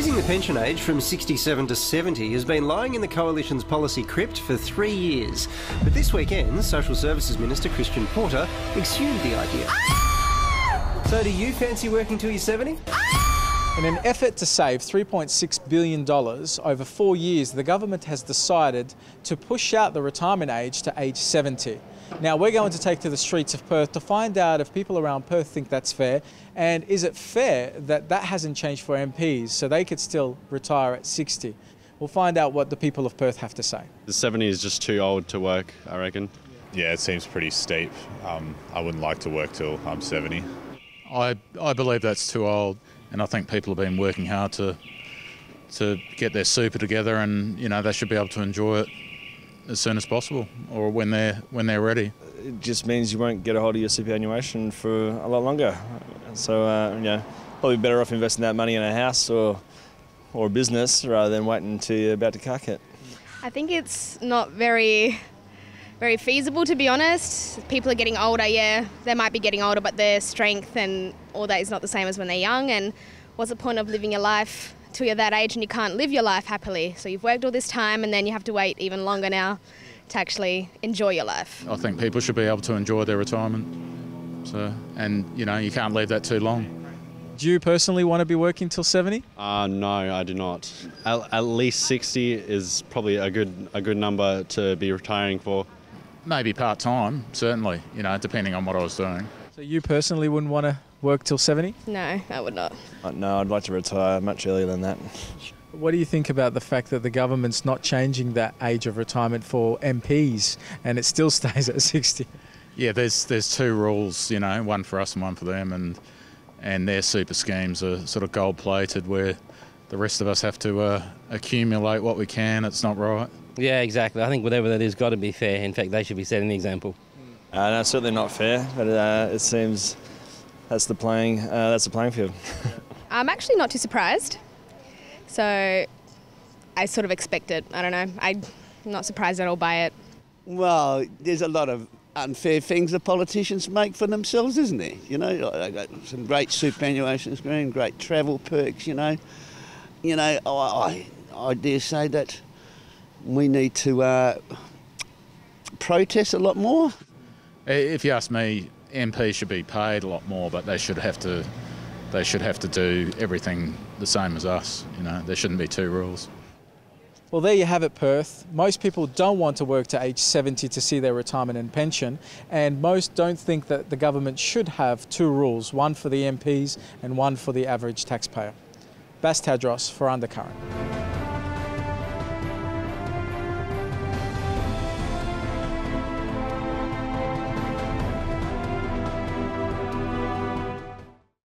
Raising the pension age from 67 to 70 has been lying in the Coalition's policy crypt for 3 years. But this weekend, Social Services Minister Christian Porter exhumed the idea. So do you fancy working till you're 70? In an effort to save $3.6 billion over 4 years, the government has decided to push out the retirement age to age 70. Now, we're going to take to the streets of Perth to find out if people around Perth think that's fair, and is it fair that that hasn't changed for MPs so they could still retire at 60? We'll find out what the people of Perth have to say. The 70 is just too old to work, I reckon. Yeah, it seems pretty steep. I wouldn't like to work till I'm 70. I believe that's too old, and I think people have been working hard to get their super together, and they should be able to enjoy it as soon as possible, or when they're ready. It just means you won't get a hold of your superannuation for a lot longer. So probably better off investing that money in a house or a business rather than waiting until you're about to cuck it. I think it's not very feasible, to be honest. People are getting older, yeah, they might be getting older, but their strength and all that is not the same as when they're young. And what's the point of living your life till you're that age and you can't live your life happily? So you've worked all this time and then you have to wait even longer now to actually enjoy your life. I think people should be able to enjoy their retirement. And you can't leave that too long. Do you personally want to be working till 70? No, I do not. At least 60 is probably a good number to be retiring for. Maybe part-time, certainly, depending on what I was doing. So you personally wouldn't want to work till 70? No, I would not. No, I'd like to retire much earlier than that. What do you think about the fact that the government's not changing that age of retirement for MPs and it still stays at 60? Yeah, there's two rules, one for us and one for them, and their super schemes are sort of gold-plated where the rest of us have to accumulate what we can. It's not right. Yeah, exactly. I think whatever that is got to be fair. In fact, they should be setting the example. No, it's certainly not fair, but it seems that's the playing field. I'm actually not too surprised. So I sort of expected. I don't know. I'm not surprised at all by it. Well, there's a lot of unfair things the politicians make for themselves, isn't there? They got some great superannuation scheme, great travel perks. I dare say that we need to protest a lot more. If you ask me, MPs should be paid a lot more, but they should have to do everything the same as us. There shouldn't be two rules. Well, there you have it, Perth. Most people don't want to work to age 70 to see their retirement and pension, and most don't think that the government should have two rules, one for the MPs and one for the average taxpayer. Bas Tadros for Undercurrent.